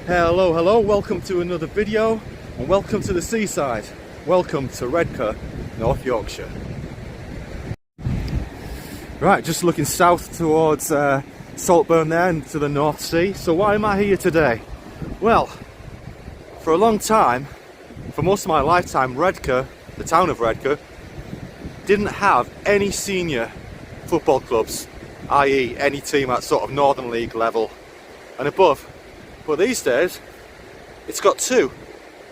Hello, hello, welcome to another video and welcome to the seaside. Welcome to Redcar, North Yorkshire. Right, just looking south towards Saltburn there and to the North Sea. So why am I here today? Well, for a long time, for most of my lifetime, Redcar, the town of Redcar, didn't have any senior football clubs, i.e. any team at sort of Northern League level and above. But these days, it's got two,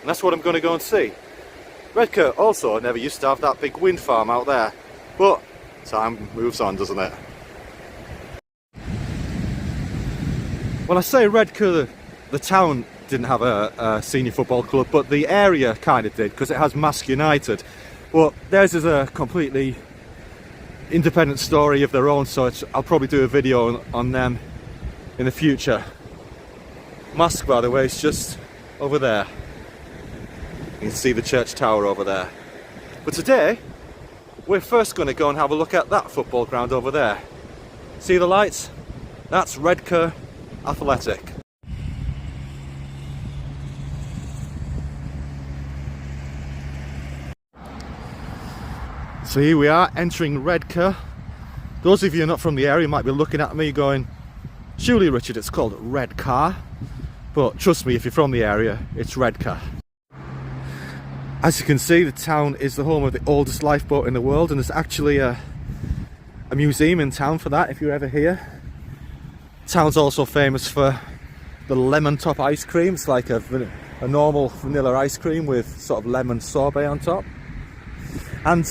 and that's what I'm going to go and see. Redcar also never used to have that big wind farm out there, but time moves on, doesn't it? When I say Redcar, the town didn't have a senior football club, but the area kind of did, because it has Mask United. Well, theirs is a completely independent story of their own, so I'll probably do a video on them in the future. Mask, by the way, is just over there. You can see the church tower over there. But today, we're first going to go and have a look at that football ground over there. See the lights? That's Redcar Athletic. So here we are, entering Redcar. Those of you not from the area might be looking at me going, surely Richard, it's called Redcar. But trust me, if you're from the area, it's Redcar. As you can see, the town is the home of the oldest lifeboat in the world, and there's actually a museum in town for that if you're ever here. The town's also famous for the lemon top ice cream. It's like a normal vanilla ice cream with sort of lemon sorbet on top. And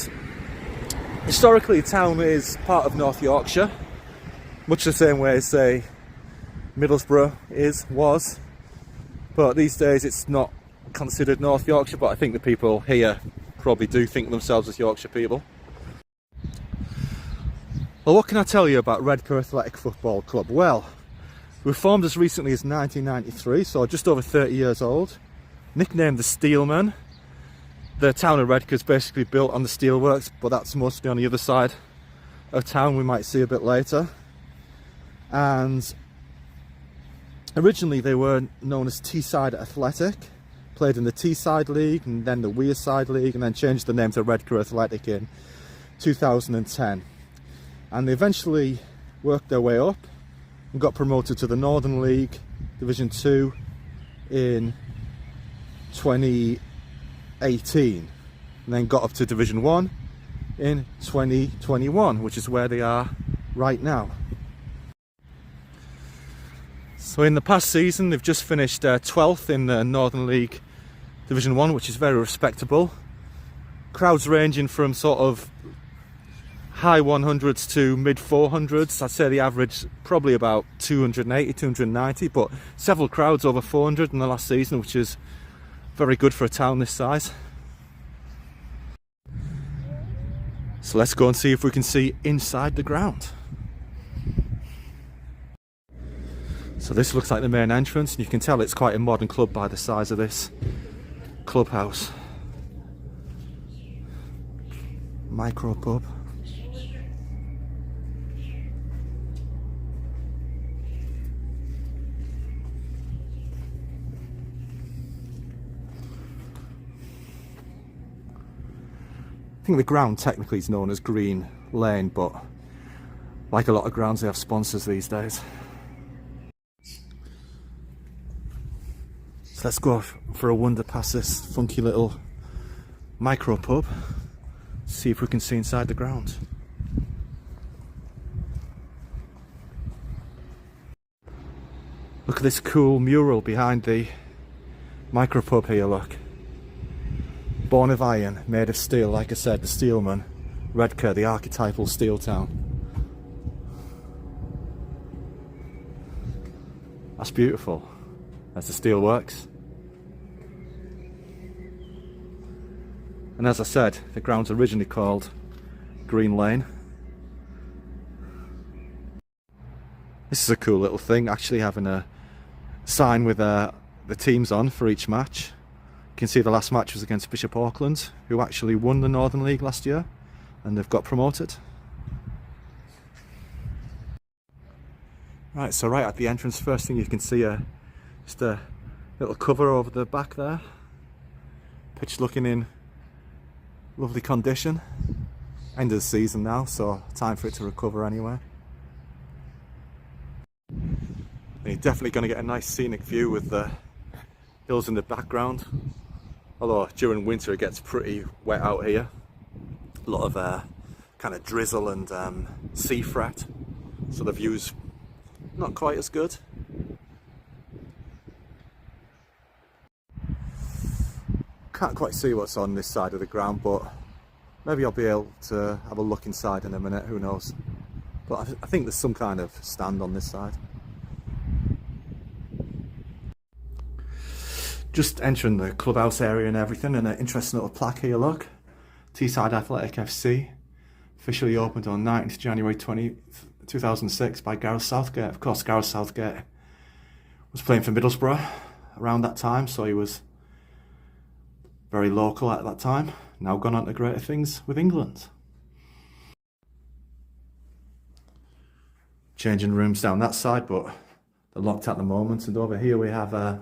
historically, the town is part of North Yorkshire, much the same way as, say, Middlesbrough was. But these days it's not considered North Yorkshire, but I think the people here probably do think themselves as Yorkshire people. Well, what can I tell you about Redcar Athletic Football Club? Well, we were formed as recently as 1993, so just over 30 years old. Nicknamed the Steelmen. The town of Redcar is basically built on the steelworks, but that's mostly on the other side of town, we might see a bit later. And originally they were known as Teesside Athletic, played in the Teesside League and then the Wearside League, and then changed the name to Redcar Athletic in 2010. And they eventually worked their way up and got promoted to the Northern League Division 2 in 2018, and then got up to Division 1 in 2021, which is where they are right now. So in the past season, they've just finished 12th in the Northern League Division 1, which is very respectable. Crowds ranging from sort of high 100s to mid 400s. I'd say the average probably about 280, 290, but several crowds over 400 in the last season, which is very good for a town this size. So let's go and see if we can see inside the ground. So this looks like the main entrance, and you can tell it's quite a modern club by the size of this clubhouse. Micro pub. I think the ground technically is known as Green Lane, but like a lot of grounds, they have sponsors these days. Let's go for a wander past this funky little micro pub, see if we can see inside the ground. Look at this cool mural behind the micro pub here, look. Born of iron, made of steel, like I said, the Steelmen. Redcar, the archetypal steel town. That's beautiful. That's the steel works. And as I said, the ground's originally called Green Lane. This is a cool little thing, actually having a sign with the teams on for each match. You can see the last match was against Bishop Auckland, who actually won the Northern League last year, and they've got promoted. Right, so right at the entrance, first thing you can see just a Little cover over the back there. Pitch looking in lovely condition. End of the season now, so time for it to recover anyway. And you're definitely going to get a nice scenic view with the hills in the background. Although during winter it gets pretty wet out here. A lot of kind of drizzle and sea fret, so the view's not quite as good. Can't quite see what's on this side of the ground, but maybe I'll be able to have a look inside in a minute, who knows. But I think there's some kind of stand on this side. Just entering the clubhouse area and everything, and an interesting little plaque here, look. Teesside Athletic FC, officially opened on 19th January 2006 by Gareth Southgate. Of course, Gareth Southgate was playing for Middlesbrough around that time, so he was very local at that time. Now gone on to greater things with England. Changing rooms down that side, but they're locked at the moment. And over here we have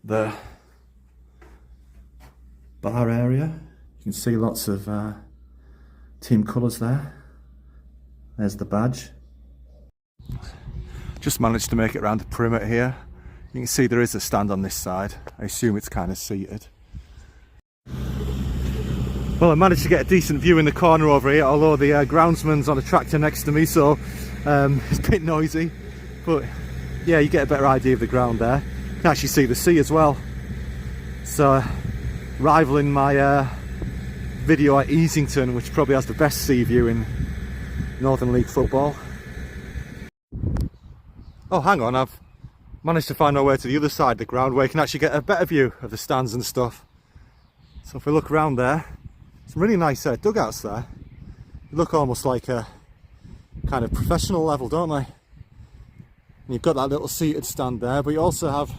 the bar area. You can see lots of team colours there. There's the badge. Just managed to make it around the perimeter here. You can see there is a stand on this side. I assume it's kind of seated. Well, I managed to get a decent view in the corner over here, although the groundsman's on a tractor next to me, so it's a bit noisy. But yeah, you get a better idea of the ground there. You can actually see the sea as well. So rivaling my video at Easington, which probably has the best sea view in Northern League football. Oh, hang on, I've managed to find my way to the other side of the ground where you can actually get a better view of the stands and stuff. So if we look around there, some really nice dugouts there. They look almost like a kind of professional level, don't they? And you've got that little seated stand there, but you also have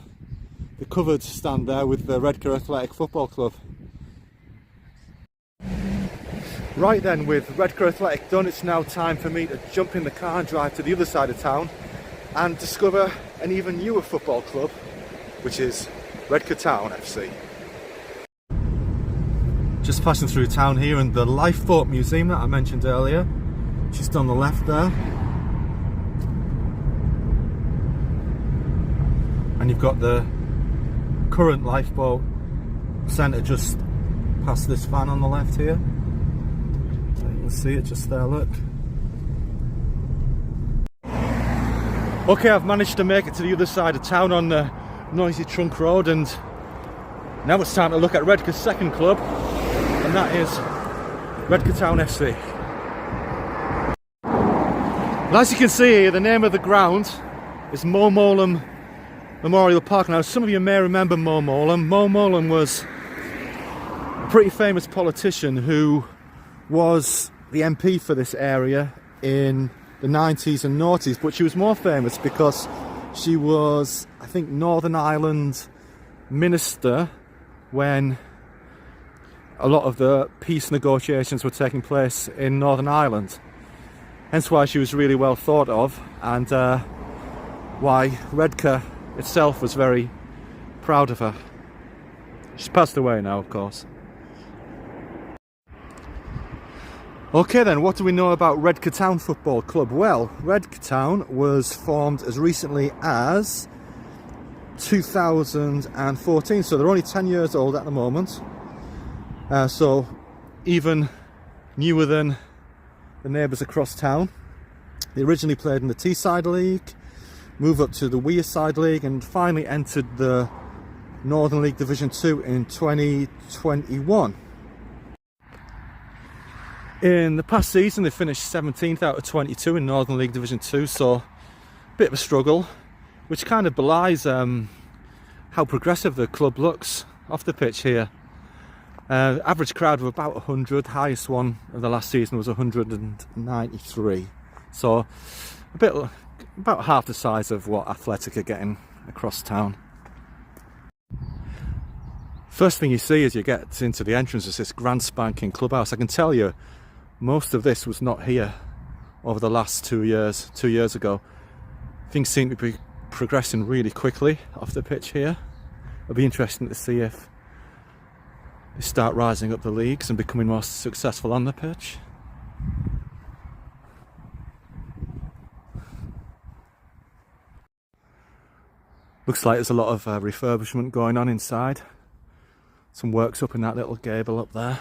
the covered stand there with the Redcar Athletic Football Club. Right then, with Redcar Athletic done, it's now time for me to jump in the car and drive to the other side of town and discover an even newer football club, which is Redcar Town FC. Just passing through town here, and the Lifeboat Museum that I mentioned earlier, just on the left there. And you've got the current lifeboat centre just past this van on the left here. So you can see it just there, look. Okay, I've managed to make it to the other side of town on the noisy trunk road, and now it's time to look at Redcar's second club, and that is Redcar Town FC. And as you can see here, the name of the ground is Mowlem Memorial Park. Now, some of you may remember Mowlem. Mowlem was a pretty famous politician who was the MP for this area in the 90s and noughties, but she was more famous because she was, I think, Northern Ireland minister when a lot of the peace negotiations were taking place in Northern Ireland. Hence why she was really well thought of, and why Redcar itself was very proud of her. She's passed away now, of course. Okay then, what do we know about Redcar Town Football Club? Well, Redcar Town was formed as recently as 2014, so they're only 10 years old at the moment. So even newer than the neighbours across town. They originally played in the Teesside League, moved up to the Wearside League, and finally entered the Northern League Division 2 in 2021. In the past season they finished 17th out of 22 in Northern League Division 2, so a bit of a struggle, which kind of belies how progressive the club looks off the pitch here. Average crowd of about 100, highest one of the last season was 193, so about half the size of what Athletic are getting across town. First thing you see as you get into the entrance is this grand spanking clubhouse. I can tell you most of this was not here over the last 2 years. 2 years ago, things seem to be progressing really quickly off the pitch here. it'll be interesting to see if they start rising up the leagues and becoming more successful on the pitch. Looks like there's a lot of refurbishment going on inside. Some work's up in that little gable up there.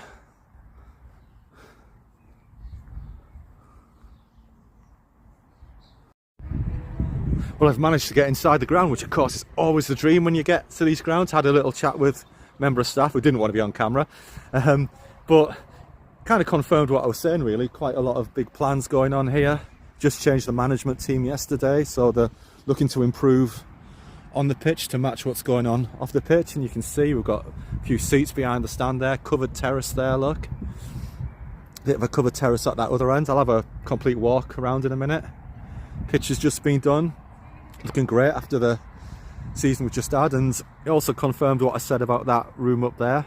Well, I've managed to get inside the ground, which of course is always the dream when you get to these grounds. Had a little chat with a member of staff who didn't want to be on camera, but kind of confirmed what I was saying really. Quite a lot of big plans going on here. Just changed the management team yesterday, so they're looking to improve on the pitch to match what's going on off the pitch. And you can see we've got a few seats behind the stand there, covered terrace there, look. Bit of a covered terrace at that other end. I'll have a complete walk around in a minute. Pitch has just been done. Looking great after the season we've just had, and it also confirmed what I said about that room up there.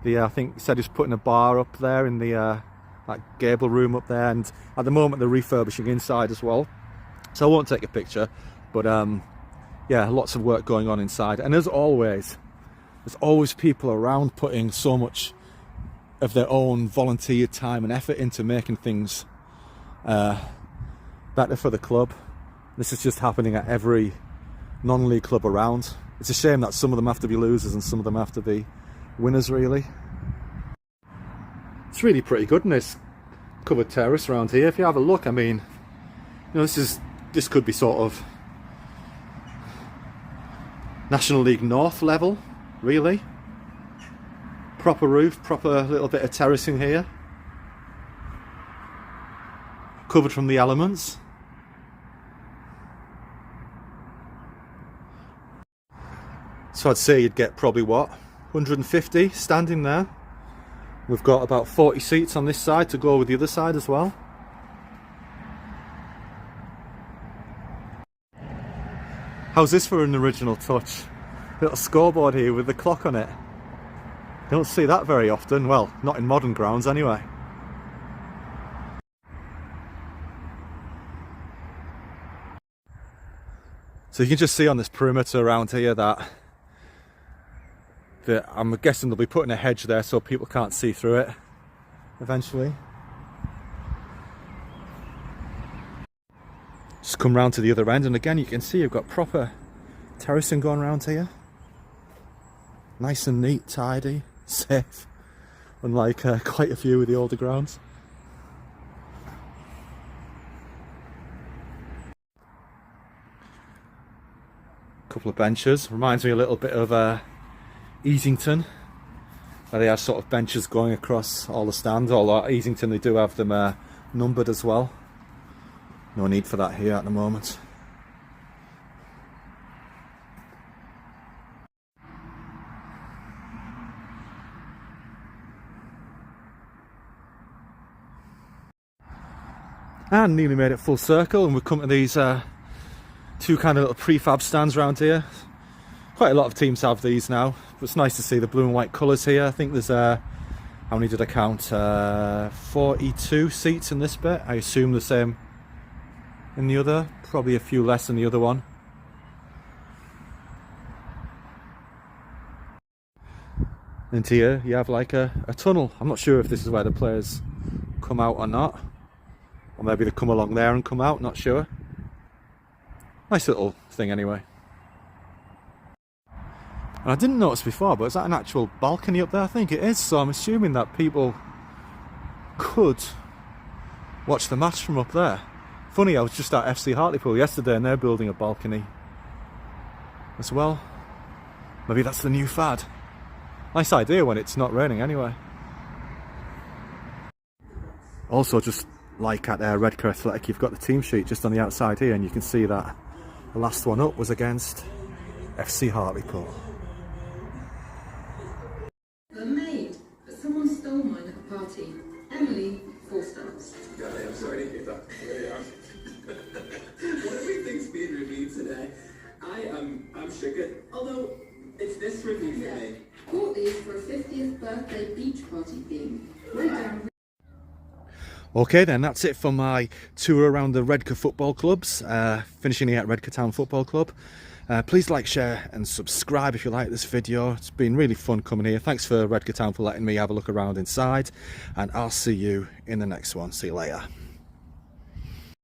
I think he said he was putting a bar up there in the that gable room up there, and at the moment they're refurbishing inside as well. So I won't take a picture, but yeah, lots of work going on inside. And as always, there's always people around putting so much of their own volunteer time and effort into making things better for the club. This is just happening at every non-league club around. It's a shame that some of them have to be losers and some of them have to be winners, really. It's really pretty good in this covered terrace around here. If you have a look, I mean, you know, this could be sort of National League North level, really. Proper roof, proper little bit of terracing here. Covered from the elements. So I'd say you'd get probably what, 150 standing there. We've got about 40 seats on this side to go with the other side as well. How's this for an original touch? Little scoreboard here with the clock on it. Don't see that very often, well, not in modern grounds anyway. So you can just see on this perimeter around here that I'm guessing they'll be putting a hedge there so people can't see through it eventually. Just come round to the other end, and again you can see you've got proper terracing going around here. Nice and neat, tidy, safe, unlike quite a few of the older grounds. Couple of benches, reminds me a little bit of Easington, where they have sort of benches going across all the stands. Although at Easington they do have them numbered as well. No need for that here at the moment. And nearly made it full circle, and we've come to these two kind of little prefab stands around here. Quite a lot of teams have these now, but it's nice to see the blue and white colours here. I think there's how many did I count? 42 seats in this bit. I assume the same in the other, probably a few less than the other one. And here you have like a tunnel. I'm not sure if this is where the players come out or not, or maybe they come along there and come out, not sure. Nice little thing anyway. And I didn't notice before, but is that an actual balcony up there? I think it is, so I'm assuming that people could watch the match from up there. Funny, I was just at FC Hartlepool yesterday and they're building a balcony as well. Maybe that's the new fad. Nice idea when it's not raining anyway. Also, just like at Redcar Athletic, you've got the team sheet just on the outside here, and you can see that the last one up was against FC Hartlepool. Made, but someone stole mine at a party. Emily, 4 stars. God, I'm sorry to hear that. What do we think's being reviewed today? I'm shook. Although it's this review for me. Bought these for a 50th birthday beach party theme. Went down. Okay then, that's it for my tour around the Redcar football clubs, finishing here at Redcar Town Football Club. Please like, share and subscribe if you like this video. It's been really fun coming here. Thanks for Redcar Town for letting me have a look around inside, and I'll see you in the next one. See you later.